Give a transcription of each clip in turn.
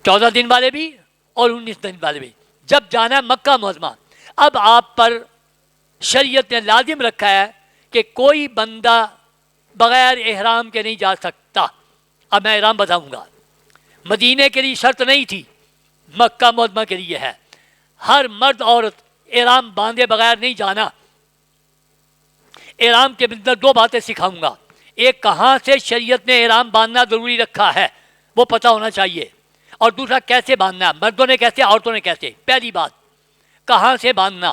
14 دن والے بھی اور 19 دن والے بھی. جب جانا ہے مکہ معظمہ، اب آپ پر شریعت نے لازم رکھا ہے کہ کوئی بندہ بغیر احرام کے نہیں جا سکتا. اب میں احرام بتاؤں گا. مدینے کے لیے شرط نہیں تھی، مکہ معظمہ کے لیے ہے. ہر مرد عورت احرام باندھے بغیر نہیں جانا. احرام کے اندر 2 باتیں سکھاؤں گا. ایک، کہاں سے شریعت نے احرام باندھنا ضروری رکھا ہے وہ پتہ ہونا چاہیے، اور دوسرا کیسے باندھنا، مردوں نے کیسے، عورتوں نے کیسے. پہلی بات، کہاں سے باندھنا.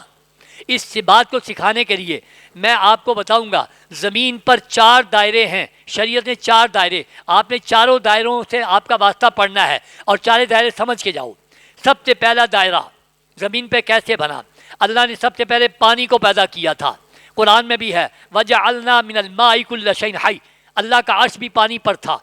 اس بات کو سکھانے کے لیے میں آپ کو بتاؤں گا. زمین پر 4 دائرے ہیں، شریعت نے 4 دائرے. آپ نے چاروں دائروں سے آپ کا واسطہ پڑھنا ہے اور 4 دائرے سمجھ کے جاؤ. سب سے پہلا دائرہ زمین پہ کیسے بنا. اللہ نے سب سے پہلے پانی کو پیدا کیا تھا. قرآن میں بھی ہے وَجَعَلْنَا مِنَ الْمَاءِ كُلَّ شَيْءٍ حَيٍّ. اللہ کا عرش بھی پانی پر تھا.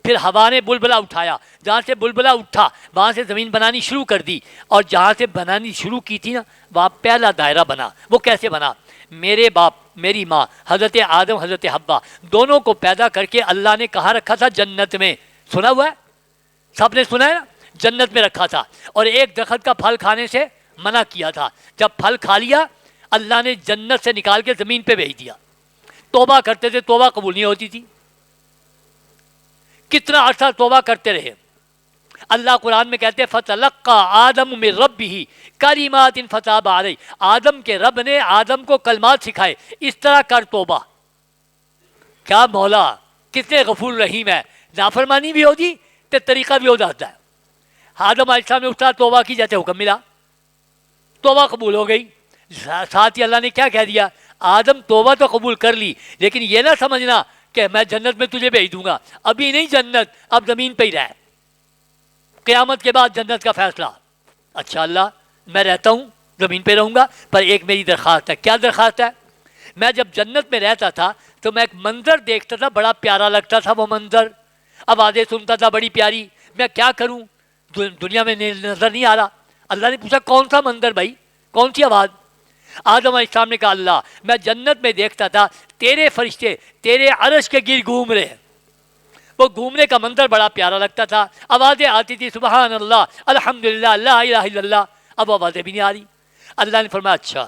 پھر ہوا نے بلبلہ اٹھایا، جہاں سے بلبلہ اٹھا وہاں سے زمین بنانی شروع کر دی، اور جہاں سے بنانی شروع کی تھی نا وہاں پہلا دائرہ بنا. وہ کیسے بنا؟ میرے باپ میری ماں حضرت آدم حضرت حوا دونوں کو پیدا کر کے اللہ نے کہاں رکھا تھا؟ جنت میں. سنا ہوا ہے؟ سب نے سنا ہے نا؟ جنت میں رکھا تھا، اور ایک درخت کا پھل کھانے سے منع کیا تھا. جب پھل کھا لیا اللہ نے جنت سے نکال کے زمین پہ بھیج دیا. توبہ کرتے تھے، توبہ قبول نہیں ہوتی تھی. کتنا عرصہ توبہ کرتے رہے. اللہ قرآن میں کہتے ہیں فَتَلَقَّىٰ آدَمُ مِن رَبِّهِ كَلِمَاتٍ فَتَابَ عَلَيْهِ. آدم کے رب نے آدم کو کلمات سکھائے، اس طرح کر توبہ. کیا مولا کتنے غفور رحیم ہے. نافرمانی بھی ہوگی تو طریقہ بھی ہو جاتا ہے. آدم علیہ السلام نے اس طرح توبہ کی جیسے حکم ملا، توبہ قبول ہو گئی. ساتھ ہی اللہ نے کیا کہہ دیا؟ آدم توبہ تو قبول کر لی، لیکن یہ نہ سمجھنا کہ میں جنت میں تجھے بھیج دوں گا. ابھی نہیں جنت، اب زمین پہ ہی رہ. قیامت کے بعد جنت کا فیصلہ. اچھا اللہ میں رہتا ہوں زمین پہ رہوں گا، پر ایک میری درخواست ہے. کیا درخواست ہے؟ میں جب جنت میں رہتا تھا تو میں ایک منظر دیکھتا تھا، بڑا پیارا لگتا تھا وہ منظر. آوازیں سنتا تھا بڑی پیاری. میں کیا کروں، دنیا میں نظر نہیں آ رہا. اللہ نے پوچھا کون سا منظر بھائی، کون سی آواز؟ آدم علیہ السلام نے کہا اللہ میں جنت میں دیکھتا تھا تیرے فرشتے تیرے عرش کے گرد گھوم رہے ہیں. وہ گھومنے کا منظر بڑا پیارا لگتا تھا. آوازیں آتی تھی سبحان اللہ الحمدللہ لا الہ الا اللہ. اب آوازیں بھی نہیں آ رہی. اللہ نے فرمایا اچھا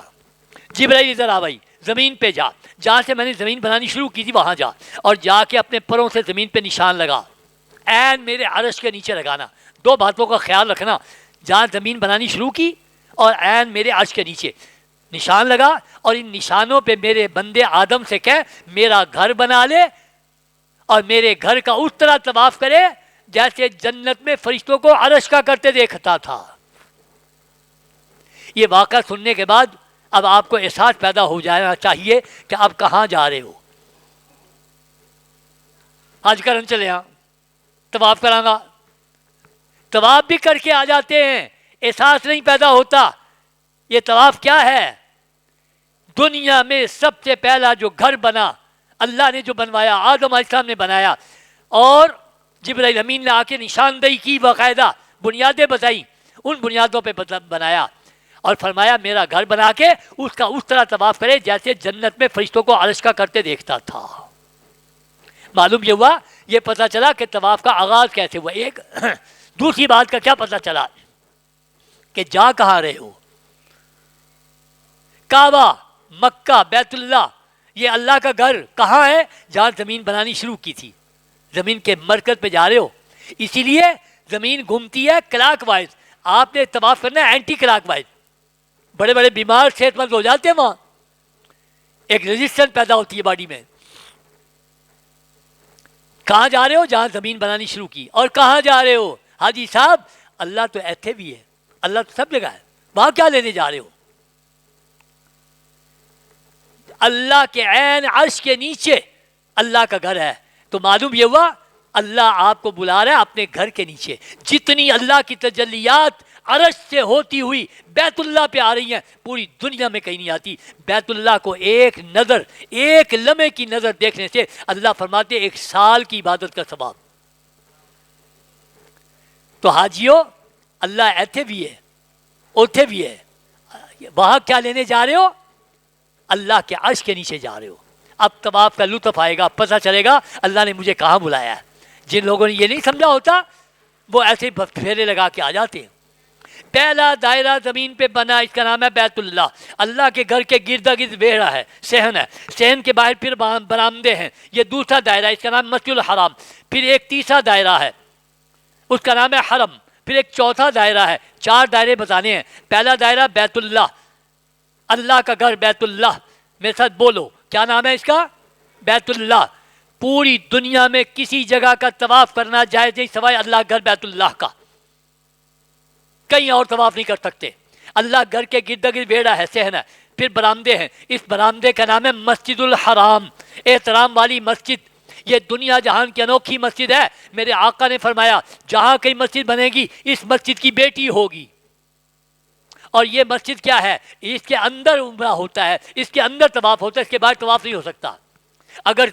جبرائیل ادھر آ بھائی، زمین پہ جا، جہاں سے میں نے زمین بنانی شروع کی تھی وہاں جا، اور جا کے اپنے پروں سے زمین پہ نشان لگا، عین میرے عرش کے نیچے لگانا. 2 باتوں کا خیال رکھنا، جہاں زمین بنانی شروع کی اور عین میرے عرش کے نیچے نشان لگا، اور ان نشانوں پہ میرے بندے آدم سے کہہ میرا گھر بنا لے اور میرے گھر کا اس طرح طواف کرے جیسے جنت میں فرشتوں کو عرش کا کرتے دیکھتا تھا. یہ واقعہ سننے کے بعد اب آپ کو احساس پیدا ہو جانا چاہیے کہ آپ کہاں جا رہے ہو. حج کرن چلے ہاں، طواف کرانا، طواف بھی کر کے آ جاتے ہیں، احساس نہیں پیدا ہوتا. یہ طواف کیا ہے؟ دنیا میں سب سے پہلا جو گھر بنا اللہ نے جو بنوایا، آدم علیہ السلام نے بنایا، اور جبرائیل امین نے آ کے نشاندہی کی، باقاعدہ بنیادیں بتائیں، ان بنیادوں پہ بنایا، اور فرمایا میرا گھر بنا کے اس کا اس طرح طواف کرے جیسے جنت میں فرشتوں کو عرش کا کرتے دیکھتا تھا. معلوم یہ ہوا، یہ پتہ چلا کہ طواف کا آغاز کیسے ہوا. ایک دوسری بات کا کیا پتہ چلا کہ جا کہاں رہے ہو. کعبہ، مکہ، بیت اللہ، یہ اللہ کا گھر کہاں ہے؟ جہاں زمین بنانی شروع کی تھی. زمین کے مرکز پہ جا رہے ہو. اسی لیے زمین گھومتی ہے کلاک وائز، آپ نے طواف کرنا ہے اینٹی کلاک وائز. بڑے بڑے بیمار صحت مند ہو جاتے ہیں، وہاں ایک ریزسٹنس پیدا ہوتی ہے باڈی میں. کہاں جا رہے ہو؟ جہاں زمین بنانی شروع کی. اور کہاں جا رہے ہو حاجی صاحب؟ اللہ تو ایتھے بھی ہے، اللہ تو سب جگہ ہے، وہاں کیا لینے جا رہے ہو؟ اللہ کے عین عرش کے نیچے اللہ کا گھر ہے. تو معلوم یہ ہوا اللہ آپ کو بلا رہا ہے اپنے گھر کے نیچے. جتنی اللہ کی تجلیات عرش سے ہوتی ہوئی بیت اللہ پہ آ رہی ہیں پوری دنیا میں کہیں نہیں آتی. بیت اللہ کو ایک نظر، ایک لمحے کی نظر دیکھنے سے اللہ فرماتے 1 سال کی عبادت کا ثواب. تو حاجیو اللہ ایتھے بھی ہے اوتھے بھی ہے. وہاں کیا لینے جا رہے ہو؟ اللہ کے عرش کے نیچے جا رہے ہو. اب طواف کا لطف آئے گا، پتہ چلے گا اللہ نے مجھے کہاں بلایا ہے. جن لوگوں نے یہ نہیں سمجھا ہوتا وہ ایسے پھیرے لگا کے آ جاتے ہیں۔ پہلا دائرہ زمین پہ بنا، اس کا نام ہے بیت اللہ۔ اللہ کے گھر کے گرد گرد ویڑا ہے، صحن ہے، صحن کے باہر پھر برآمدے ہیں، یہ دوسرا دائرہ، اس کا نام مسجد الحرام۔ پھر ایک تیسرا دائرہ ہے، اس کا نام ہے حرم۔ پھر ایک چوتھا دائرہ ہے، 4 دائرے بتانے ہیں۔ پہلا دائرہ بیت اللہ، اللہ کا گھر بیت اللہ، میرے ساتھ بولو کیا نام ہے اس کا؟ بیت اللہ۔ پوری دنیا میں کسی جگہ کا طواف کرنا جائز نہیں سوائے اللہ گھر بیت اللہ کا، کہیں اور طواف نہیں کر سکتے۔ اللہ گھر کے گرد گرد ویڑا ہے، صحن ہے، پھر برآمدے ہیں، اس برآمدے کا نام ہے مسجد الحرام، احترام والی مسجد۔ یہ دنیا جہان کی انوکھی مسجد ہے۔ میرے آقا نے فرمایا جہاں کہیں مسجد بنے گی اس مسجد کی بیٹی ہوگی۔ اور یہ مسجد کیا ہے؟ اس کے اندر عمرہ ہوتا ہے، اس کے اندر طواف ہوتا ہے، اس کے باہر طواف نہیں ہو سکتا۔ اگر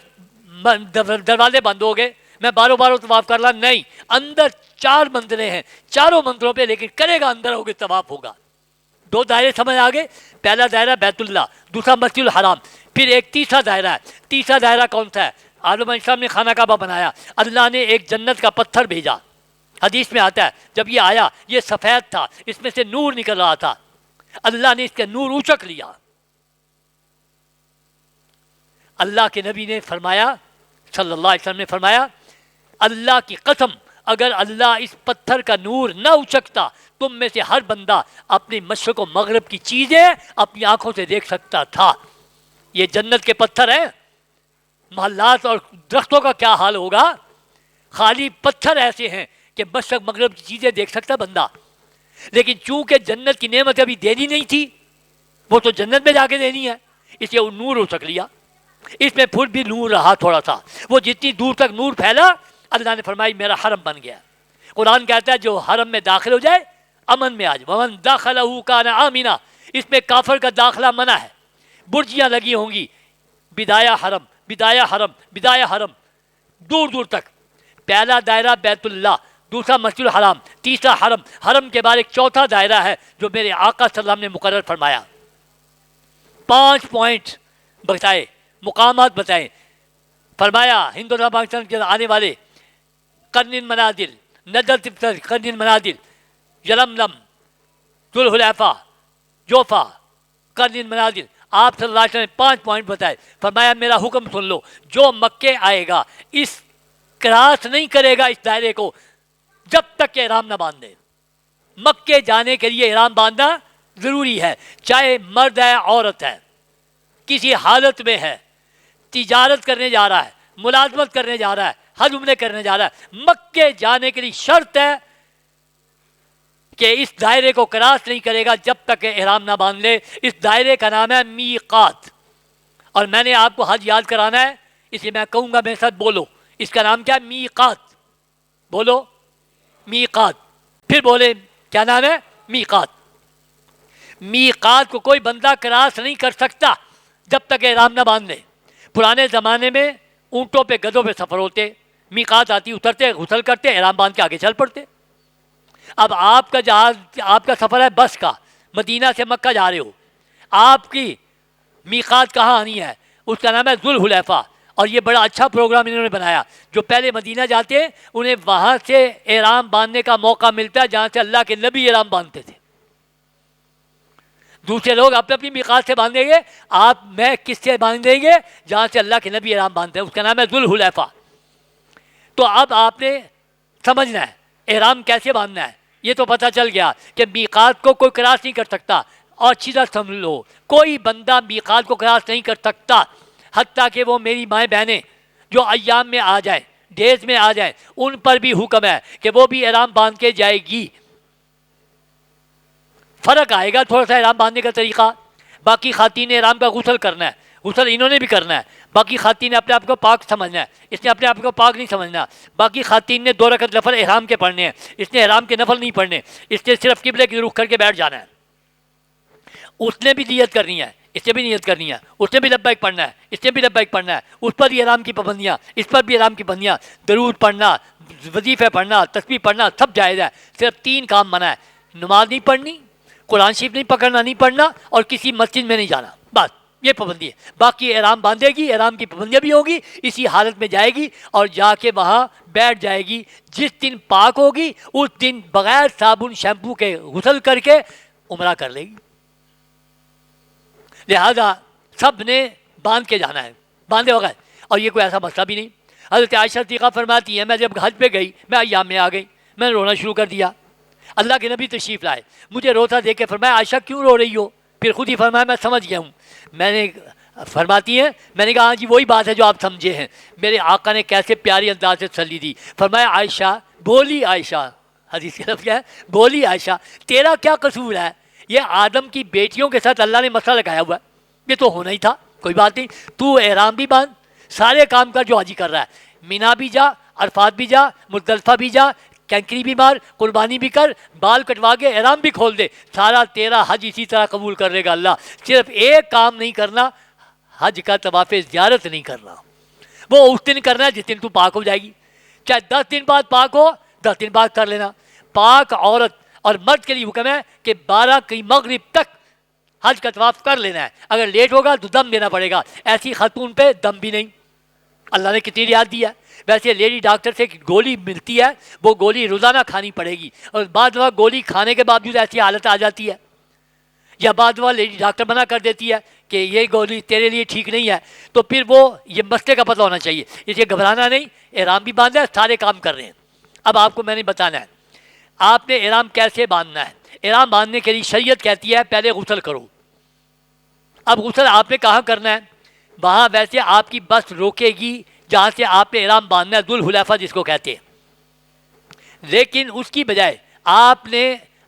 دروازے بند ہو گئے میں باروں طواف کر لا، نہیں، اندر 4 منزلیں ہیں، چاروں منزلوں پہ لیکن کرے گا اندر ہوگے طواف ہوگا۔ 2 دائرے سمجھ آگے؟ پہلا دائرہ بیت اللہ، دوسرا مسجد الحرام، پھر ایک تیسرا دائرہ ہے۔ تیسرا دائرہ کون سا ہے؟ آدم علیہ السلام نے خانہ کعبہ بنایا، اللہ نے ایک جنت کا پتھر بھیجا، حدیث میں آتا ہے جب یہ آیا یہ سفید تھا، اس میں سے نور نکل رہا تھا، اللہ نے اس کا نور اچک لیا۔ اللہ کے نبی نے فرمایا، صلی اللہ علیہ وسلم نے فرمایا، اللہ کی قسم اگر اللہ اس پتھر کا نور نہ اچکتا تم میں سے ہر بندہ اپنی مشرق و مغرب کی چیزیں اپنی آنکھوں سے دیکھ سکتا تھا۔ یہ جنت کے پتھر ہیں، محلات اور درختوں کا کیا حال ہوگا؟ خالی پتھر ایسے ہیں کہ مشرق مغرب کی چیزیں دیکھ سکتا بندہ، لیکن چونکہ جنت کی نعمت ابھی دینی نہیں تھی، وہ تو جنت میں جا کے دینی ہے، اس لیے وہ نور اچک لیا۔ اس میں پھر بھی نور رہا تھوڑا سا، وہ جتنی دور تک نور پھیلا اللہ نے فرمائی میرا حرم بن گیا۔ قرآن کہتا ہے جو حرم میں داخل ہو جائے امن میں آ جائے، ومن داخلہ کان آمنا، اس میں کافر کا داخلہ منع ہے۔ برجیاں لگی ہوں گی، بدایا حرم، بدایا حرم، بدایا حرم، دور دور تک۔ پہلا دائرہ بیت اللہ، دوسرا مسجد الحرام، تیسرا حرم۔ حرم کے بعد ایک چوتھا دائرہ ہے جو میرے آقا صلی اللہ علیہ وسلم نے مقرر فرمایا۔ 5 پوائنٹ بتائے، مقامات بتائے، فرمایا ہندوستان پاکستان کے آنے والے قرن منازل، نجد قرن منازل، یلملم، ذوالحلیفہ، جوفا، قرن منازل۔ آپ صلی اللہ علیہ وسلم نے 5 پوائنٹ بتائے، فرمایا میرا حکم سن لو، جو مکے آئے گا اس کراس نہیں کرے گا اس دائرے کو جب تک کہ احرام نہ باندھے۔ مکے جانے کے لیے احرام باندھنا ضروری ہے، چاہے مرد ہے عورت ہے، کسی حالت میں ہے، تجارت کرنے جا رہا ہے، ملازمت کرنے جا رہا ہے، حج عمرے کرنے جا رہا ہے، مکے جانے کے لیے شرط ہے کہ اس دائرے کو کراس نہیں کرے گا جب تک کہ احرام نہ باندھ لے۔ اس دائرے کا نام ہے میقات، اور میں نے آپ کو حج یاد کرانا ہے اس لیے میں کہوں گا میرے ساتھ بولو، اس کا نام کیا ہے؟ میقات، بولو میقات، پھر بولے کیا نام ہے؟ میقات۔ میقات کو کوئی بندہ کراس نہیں کر سکتا جب تک احرام نہ باندھ لے۔ پرانے زمانے میں اونٹوں پہ گدھوں پہ سفر ہوتے، میقات آتی، اترتے، غسل کرتے، احرام باندھ کے آگے چل پڑتے۔ اب آپ کا جہاز، آپ کا سفر ہے بس کا، مدینہ سے مکہ جا رہے ہو، آپ کی میقات کہاں آنی ہے؟ اس کا نام ہے ذوالحلیفہ۔ اور یہ بڑا اچھا پروگرام انہوں نے بنایا، جو پہلے مدینہ جاتے ہیں انہیں وہاں سے احرام باندھنے کا موقع ملتا ہے جہاں سے اللہ کے نبی احرام باندھتے تھے۔ دوسرے لوگ اپنے اپنی میقات سے باندھیں گے، آپ میں کس سے باندھیں گے؟ جہاں سے اللہ کے نبی احرام باندھتے ہیں، اس کا نام ہے ذوالحلیفہ۔ تو اب آپ نے سمجھنا ہے احرام کیسے باندھنا ہے، یہ تو پتہ چل گیا کہ میقات کو کوئی کراس نہیں کر سکتا۔ اور اچھی طرح سمجھ لو، کوئی بندہ میقات کو کراس نہیں کر سکتا، حتیٰ کہ وہ میری مائیں بہنیں جو ایام میں آ جائیں، ڈیز میں آ جائیں، ان پر بھی حکم ہے کہ وہ بھی احرام باندھ کے جائے گی۔ فرق آئے گا تھوڑا سا احرام باندھنے کا طریقہ۔ باقی خواتین نے احرام کا غسل کرنا ہے، غسل انہوں نے بھی کرنا ہے، باقی خواتین نے اپنے آپ کو پاک سمجھنا ہے، اس نے اپنے آپ کو پاک نہیں سمجھنا۔ باقی خواتین نے 2 رکعت نفل احرام کے پڑھنے ہیں، اس نے احرام کے نفل نہیں پڑھنے، اس نے صرف قبلے کی رخ کر کے بیٹھ جانا ہے۔ اس نے بھی نیت کرنی ہے، اس نے بھی نیت کرنی ہے، اس نے بھی لبیک پڑھنا ہے، اس نے بھی لبیک پڑھنا ہے، اس پر بھی احرام کی پابندیاں، اس پر بھی احرام کی پابندیاں، درود پڑھنا، وظیفے پڑھنا، تسبیح پڑھنا، سب جائز ہے۔ صرف 3 کام منع ہے، نماز نہیں پڑھنی، قرآن شریف نہیں پکڑنا، نہیں پڑھنا، اور کسی مسجد میں نہیں جانا، بس یہ پابندی ہے. باقی احرام باندھے گی، احرام کی پابندیاں بھی ہوں گی، اسی حالت میں جائے گی اور جا کے وہاں بیٹھ جائے گی. جس دن پاک ہوگی اس دن بغیر صابن شیمپو کے غسل کر کے عمرہ کر لے گی. لہذا سب نے باندھ کے جانا ہے، باندھے بغیر. اور یہ کوئی ایسا مسئلہ بھی نہیں. حضرت عائشہ صدیقہ فرماتی ہیں میں جب حج پہ گئی، میں ایام میں آ گئی، میں نے رونا شروع کر دیا. اللہ کے نبی تشریف لائے، مجھے روتا دیکھ کے فرمایا عائشہ کیوں رو رہی ہو؟ پھر خود ہی فرمایا میں سمجھ گیا ہوں. میں نے فرماتی ہیں میں نے کہا ہاں جی وہی بات ہے جو آپ سمجھے ہیں. میرے آقا نے کیسے پیاری انداز سے تسلی دی. فرمایا عائشہ، بولی عائشہ، حدیث کے لفظ کیا ہے؟ بولی عائشہ تیرا کیا قصور ہے؟ یہ آدم کی بیٹیوں کے ساتھ اللہ نے مسئلہ لگایا ہوا ہے، یہ تو ہونا ہی تھا، کوئی بات نہیں. تو احرام بھی باندھ، سارے کام کر جو حاجی کر رہا ہے. مینا بھی جا، عرفات بھی جا، مزدلفہ بھی جا، کینکری بھی مار، قربانی بھی کر، بال کٹوا کے احرام بھی کھول دے، سارا تیرا حج اسی طرح قبول کر لے گا اللہ. صرف ایک کام نہیں کرنا، حج کا طواف زیارت نہیں کرنا. وہ اس دن کرنا ہے جس دن تو پاک ہو جائے گی. چاہے 10 دن بعد پاک ہو، 10 دن بعد کر لینا. پاک عورت اور مرد کے لیے حکم ہے کہ 12 کی مغرب تک حج کا طواف کر لینا ہے. اگر لیٹ ہوگا تو دم دینا پڑے گا. ایسی خاتون پہ دم بھی نہیں. اللہ نے کتنی رعایت دی ہے. ویسے لیڈی ڈاکٹر سے گولی ملتی ہے، وہ گولی روزانہ کھانی پڑے گی، اور بعض دفعہ گولی کھانے کے باوجود ایسی حالت آ جاتی ہے، یا بعض دفعہ لیڈی ڈاکٹر منع کر دیتی ہے کہ یہ گولی تیرے لیے ٹھیک نہیں ہے. تو پھر وہ یہ مسئلے کا پتہ ہونا چاہیے، اس لیے گھبرانا نہیں. احرام بھی باندھا ہے، سارے کام کر رہے ہیں. اب آپ کو میں نے بتانا ہے آپ نے احرام کیسے باندھنا ہے. احرام باندھنے کے لیے شریعت کہتی ہے پہلے غسل کرو. اب غسل آپ نے کہاں کرنا ہے؟ وہاں ویسے آپ کی بس روکے گی جہاں سے آپ نے احرام باندھنا ہے، ذوالحلیفہ جس کو کہتے ہیں. لیکن اس کی بجائے آپ نے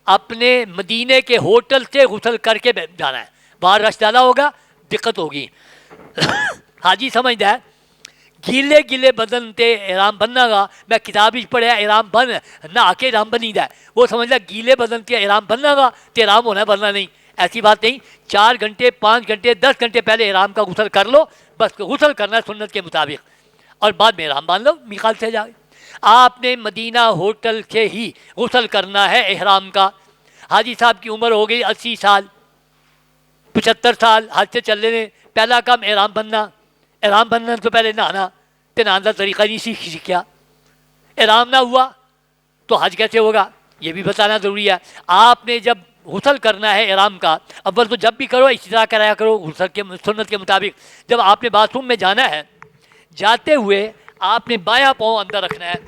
اپنے مدینے کے ہوٹل سے غسل کر کے جانا ہے. باہر رش زیادہ ہوگا، دقت ہوگی. حاجی سمجھتا ہے گیلے گیلے بدن تے احرام بننا گا. میں کتاب ہی پڑھیا احرام بن نہ آ کے احرام بنی دا ہے. وہ سمجھتا گیلے بدن تے احرام بننا گا تے احرام ہونا ہے، بننا نہیں. ایسی بات نہیں. 4 گھنٹے 5 گھنٹے 10 گھنٹے پہلے احرام کا غسل کر لو، بس غسل کرنا ہے سنت کے مطابق، اور بعد میں احرام باندھ لو میقات سے جا کے. آپ نے مدینہ ہوٹل سے ہی غسل کرنا ہے احرام کا. حاجی صاحب کی عمر ہو گئی 80 سال 75 سال، حج سے چل رہے ہیں، پہلا کام احرام بننا. احرام بننا تو پہلے نہانا، تے نہانا کا طریقہ نہیں سیکھا. احرام نہ ہوا تو حج کیسے ہوگا یہ بھی بتانا ضروری ہے. آپ نے جب غسل کرنا ہے احرام کا، اول تو جب بھی کرو اسی طرح کرایا کرو غسل کے سنت کے مطابق. جب آپ نے باتھ روم میں جانا ہے، جاتے ہوئے آپ نے بایاں پاؤں اندر رکھنا ہے.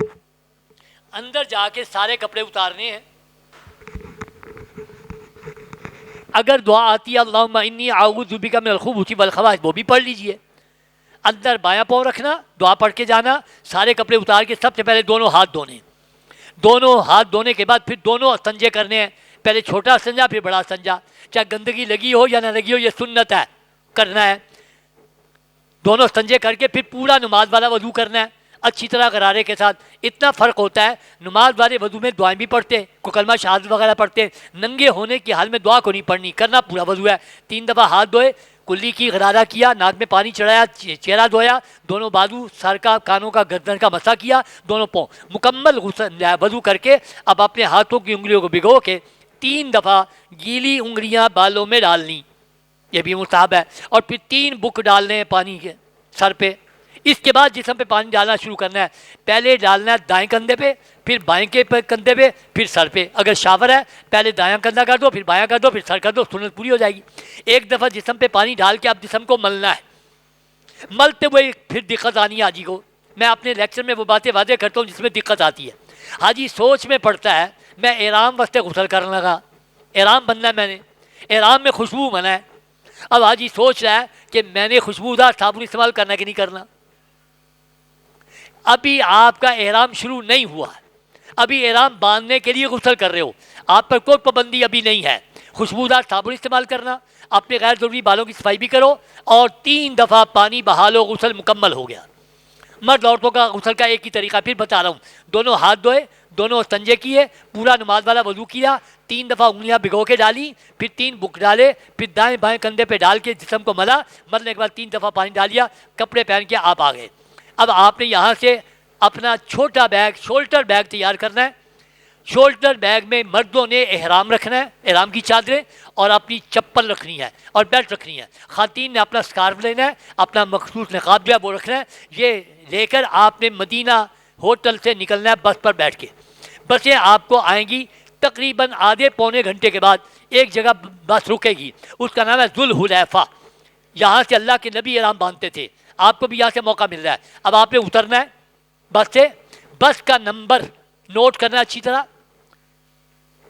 اندر جا کے سارے کپڑے اتارنے ہیں. اگر دعا آتی ہے اللہم انی اعوذ بک من الخبث والخبائث وہ بھی پڑھ لیجئے. اندر بایاں پاؤں رکھنا، دعا پڑھ کے جانا، سارے کپڑے اتار کے سب سے پہلے دونوں ہاتھ دھونے. دونوں ہاتھ دھونے کے بعد پھر دونوں استنجے کرنے ہیں. پہلے چھوٹا استنجا پھر بڑا استنجا، چاہے گندگی لگی ہو یا نہ لگی ہو، یہ سنت ہے، کرنا ہے. دونوں استنجے کر کے پھر پورا نماز والا وضو کرنا ہے اچھی طرح غرارے کے ساتھ. اتنا فرق ہوتا ہے، نماز والے وضو میں دعائیں بھی پڑھتے ہیں، کو کلمہ شہادت وغیرہ پڑھتے ہیں. ننگے ہونے کی حال میں دعا کو نہیں پڑھنی، کرنا پورا وضو ہے. 3 دفعہ ہاتھ دھوئے، کلی کی غرارہ کیا، ناک میں پانی چڑھایا، چہرہ دھویا، دونوں بازو، سر کا، کانوں کا، گردن کا مسح کیا، دونوں پاؤں مکمل وضو کر کے اب اپنے ہاتھوں کی انگلیوں کو بھگو کے 3 دفعہ گیلی انگلیاں بالوں میں ڈالنی، یہ بھی مستحب ہے. اور پھر 3 بک ڈالنے ہیں پانی کے سر پہ. اس کے بعد جسم پہ پانی ڈالنا شروع کرنا ہے. پہلے ڈالنا ہے دائیں کندھے پہ، پھر بائیں کے کندھے پہ، پھر سر پہ. اگر شاور ہے پہلے دایاں کندھا کر دو، پھر بایاں کر دو، پھر سر کر دو، سنت پوری ہو جائے گی. ایک دفعہ جسم پہ پانی ڈال کے اب جسم کو ملنا ہے. ملتے ہوئے پھر دقت آنی ہے حاجی کو. میں اپنے لیکچر میں وہ باتیں واضح کرتا ہوں جس میں دقت آتی ہے. حاجی سوچ میں پڑتا ہے میں احرام واسطے غسل کرنے لگا، احرام بننا ہے، میں نے احرام میں خوشبو منع ہے. اب حاجی سوچ رہا ہے کہ میں نے خوشبودار صابن استعمال کرنا ہے کہ نہیں کرنا. ابھی آپ کا احرام شروع نہیں ہوا، ابھی احرام باندھنے کے لیے غسل کر رہے ہو، آپ پر کوئی پابندی ابھی نہیں ہے. خوشبودار صابن استعمال کرنا، اپنے غیر ضروری بالوں کی صفائی بھی کرو، اور 3 دفعہ پانی بہا لو، غسل مکمل ہو گیا. مرد عورتوں کا غسل کا ایک ہی طریقہ پھر بتا رہا ہوں. دونوں ہاتھ دھوئے، دونوں استنجے کیے، پورا نماز والا وضو کیا، 3 دفعہ انگلیاں بھگو کے ڈالی، پھر 3 بک ڈالے، پھر دائیں بائیں کندھے پہ ڈال کے جسم کو ملا. ملنے کے بعد 3 دفعہ پانی ڈالیا، کپڑے پہن کے آپ آ گئے. اب آپ نے یہاں سے اپنا چھوٹا بیگ، شولڈر بیگ تیار کرنا ہے. شولڈر بیگ میں مردوں نے احرام رکھنا ہے، احرام کی چادریں، اور اپنی چپل رکھنی ہے اور بیلٹ رکھنی ہے۔ خواتین نے اپنا سکارف لینا ہے، اپنا مخصوص نقاب جو ہے وہ رکھنا ہے۔ یہ لے کر آپ نے مدینہ ہوٹل سے نکلنا ہے بس پر بیٹھ کے۔ بسیں آپ کو آئیں گی تقریباً آدھے پونے گھنٹے کے بعد ایک جگہ بس رکے گی، اس کا نام ہے ذوالحلیفہ۔ یہاں سے اللہ کے نبی احرام باندھتے تھے، آپ کو بھی یہاں سے موقع مل رہا ہے۔ اب آپ نے اترنا ہے بس سے، بس کا نمبر نوٹ کرنا اچھی طرح،